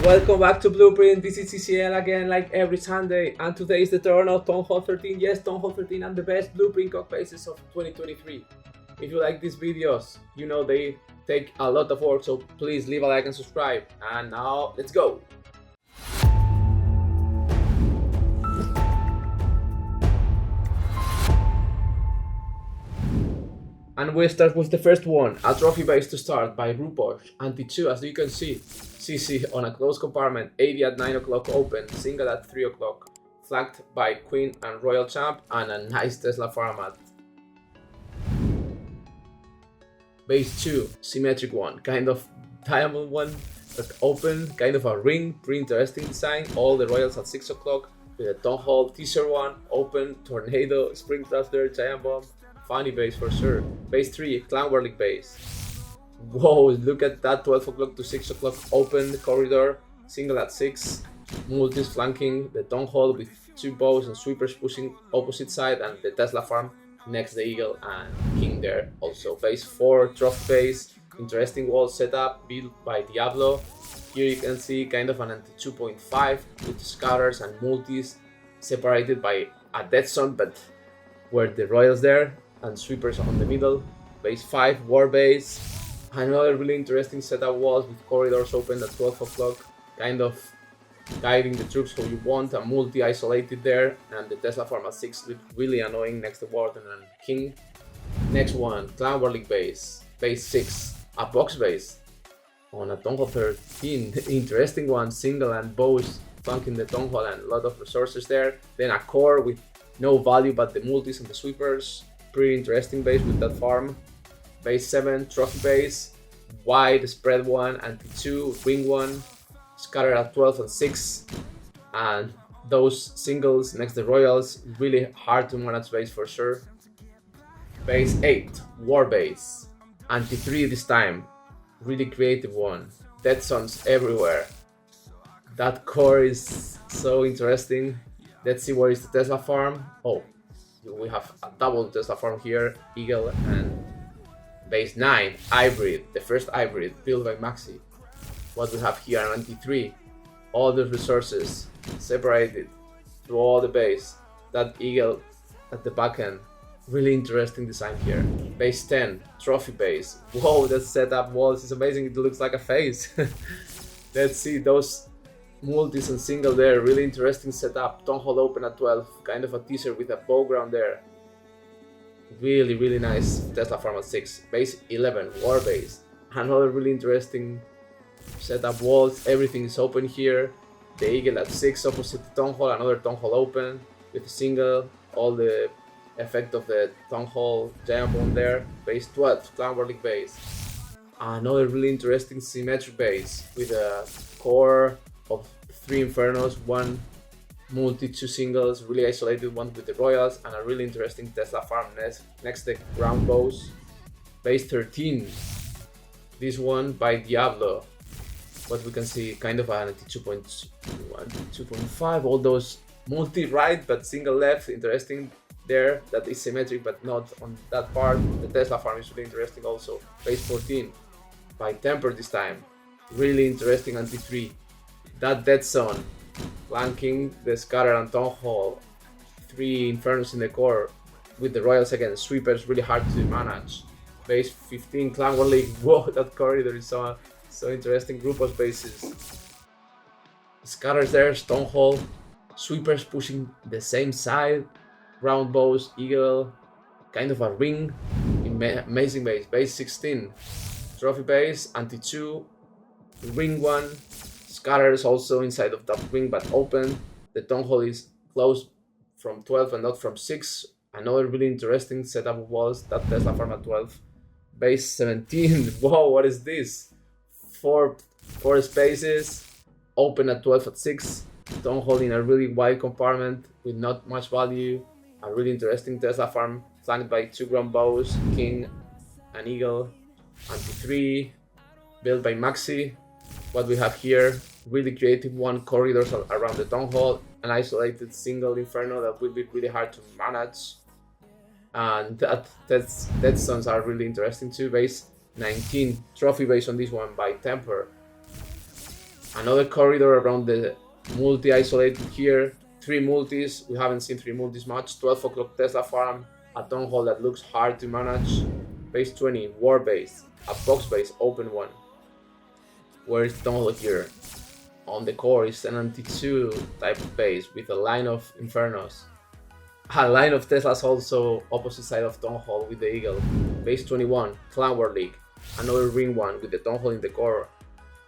Welcome back to Blueprint. This is CCL again, like every Sunday, and today is the turn of Town Hall 13. Yes, Town Hall 13 and the best Blueprint CoC bases of 2023. If you like these videos, you know they take a lot of work, so please leave a like and subscribe. And now, let's go! And we start with the first one, a trophy base to start by Rupert, anti-2, as you can see. CC on a closed compartment, AD at 9 o'clock open, single at 3 o'clock, flanked by Queen and Royal Champ, and a nice Tesla format. Base 2, symmetric one, kind of diamond one, but open, kind of a ring, pretty interesting design, all the Royals at 6 o'clock, with a Town Hall teaser one, open, Tornado, Spring Thruster, Giant Bomb. Funny base for sure. Base 3, Clan War League base. Whoa, look at that, 12 o'clock to 6 o'clock open corridor, single at 6, multis flanking the Town Hall with 2 bows and sweepers pushing opposite side, and the Tesla farm next the Eagle and King there also. Base 4, Trophy base, interesting wall setup built by Diablo. Here you can see kind of an anti-2.5 with scatters and multis separated by a dead zone, but where the Royals there and sweepers on the middle. Base 5, War base. Another really interesting setup walls with corridors open at 12 o'clock, kind of guiding the troops who you want, a multi isolated there, and the Tesla farm at 6 looked really annoying next to Warden and King. Next one, Clan War League base. Base 6, a box base on a Town Hall 13. Interesting one, single and bows flanking the Town Hall and a lot of resources there. Then a core with no value but the multis and the sweepers. Pretty interesting base with that farm. Base 7, trophy base, wide spread one, anti-2, wing one, scattered at 12 and 6, and those singles next to Royals, really hard to manage base for sure. Base 8, war base, anti-3 this time, really creative one, dead zones everywhere. That core is so interesting. Let's see where is the Tesla farm. Oh, we have a double Tesla farm here, Eagle and Base 9, hybrid, the first hybrid built by Maxi. What we have here, an anti-3, all the resources separated through all the base. That Eagle at the back end, really interesting design here. Base 10, trophy base. Whoa, that setup walls is amazing, it looks like a face. Let's see those multis and single there, really interesting setup. Town Hall open at 12, kind of a teaser with a bow ground there. Really nice Tesla farm at 6. Base 11, war base. Another really interesting setup walls, everything is open here. The Eagle at 6 opposite the Town Hall, another Town Hall open with a single, all the effect of the Town Hall Giant Bomb there. Base 12, Clan War League base. Another really interesting symmetric base with a core of 3 Infernos, 1 multi, 2 singles, really isolated one with the Royals, and a really interesting Tesla farm next to ground bows. Base 13, this one by Diablo. What we can see, kind of an anti-2.1, 2.5, all those multi right but single left, interesting there. That is symmetric but not on that part. The Tesla farm is really interesting also. Base 14 by Temper this time, really interesting anti-3. That dead zone, flanking the Scatter and Town Hall, 3 Infernos in the core, with the Royals again, sweepers really hard to manage. Base 15, Clan War League. Whoa, that corridor is so interesting. Group of bases. Scatters there, Town Hall, sweepers pushing the same side, round bows, Eagle, kind of a ring, amazing base. Base 16, trophy base, anti-2, ring one. Scatters also inside of that ring but open. The Town Hall is closed from 12 and not from 6. Another really interesting setup of walls, that Tesla farm at 12. Base 17, whoa, what is this? 4 spaces, open at 12 at 6. Town Hall in a really wide compartment with not much value. A really interesting Tesla farm flanked by 2 ground bows, King and Eagle. Anti-3, built by Maxi. What we have here, really creative one, corridors around the Town Hall, an isolated single Inferno that will be really hard to manage. And dead zones are really interesting too. Base 19, trophy base on this one by Temper. Another corridor around the multi isolated here. 3 multis. We haven't seen 3 multis much. 12 o'clock Tesla farm. A town hall that looks hard to manage. Base 20, war base. A box base, open one. Where is town hall here? On the core is an anti-2 type of base with a line of Infernos. A line of Teslas also opposite side of town hall with the eagle. Base 21, clan war league. Another ring one with the town hall in the core.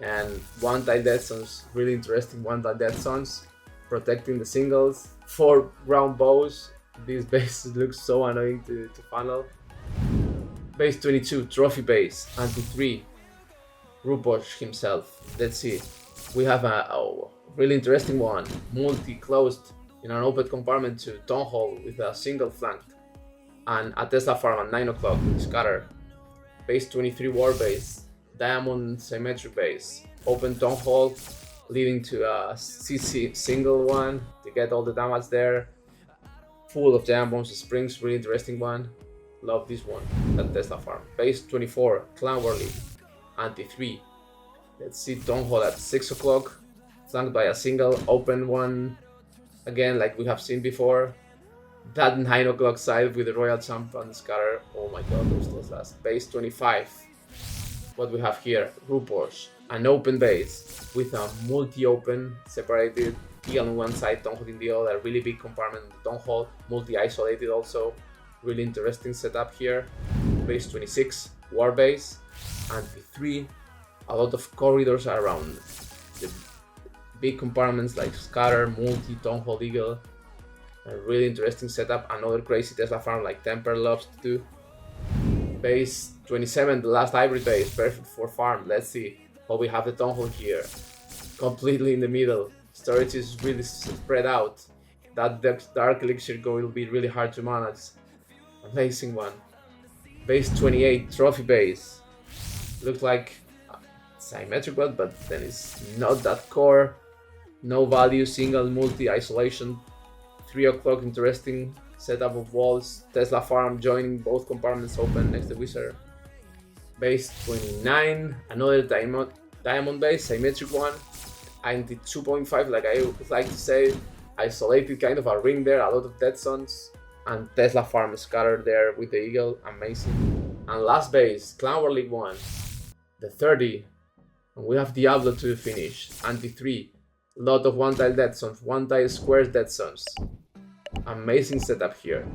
And one tile dead zones, really interesting one tile dead zones, protecting the singles. 4 ground bows. This base looks so annoying to funnel. Base 22, trophy base, anti-3, Ruposh himself. Let's see. We have a really interesting one, multi-closed in an open compartment to town hall with a single flank. And a Tesla farm at 9 o'clock, scatter. Base 23, war base. Diamond symmetric base, open town hall leading to a CC single one to get all the damage there. Full of diamond bombs and springs, really interesting one. Love this one, that Tesla farm. Base 24, clan war league, anti-3. Let's see town hall at 6 o'clock, flanked by a single open one. Again, like we have seen before. That 9 o'clock side with the royal champ and scatter. Oh my god, those Teslas. Base 25. What we have here, Ruposh, an open base with a multi-open, separated, eagle on one side, town hall in the other, really big compartment in the town hall, multi-isolated also, really interesting setup here. Base 26, war base, anti-3, a lot of corridors around the big compartments like scatter, multi, town hall, eagle, a really interesting setup. Another crazy Tesla farm like Temper loves to do. Base 27, the last hybrid base, perfect for farm. Let's see. But we have the town hall here, completely in the middle. Storage is really spread out. That dark elixir go will be really hard to manage. Amazing one. Base 28, trophy base. Looks like symmetric one, but then it's not that core. No value, single, multi, isolation. 3 o'clock, interesting setup of walls. Tesla farm joining both compartments open next to the wizard. Base 29, another diamond base, symmetric one. Anti 2.5, like I would like to say. Isolated, kind of a ring there, a lot of dead zones. And Tesla farm scattered there with the eagle, amazing. And last base, Clan War League 1, the 30. And we have Diablo to finish, anti-3. Lot of one tile dead zones, one tile squares dead zones. Amazing setup here.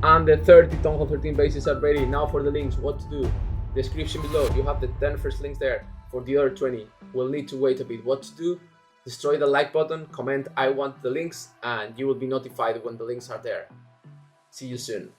And the 30 Town Hall 13 bases are ready. Now for the links, what to do. Description below, you have the 10 first links there. For the other 20, we'll need to wait a bit. What to do? Destroy the like button, comment I want the links, and you will be notified when the links are there. See you soon.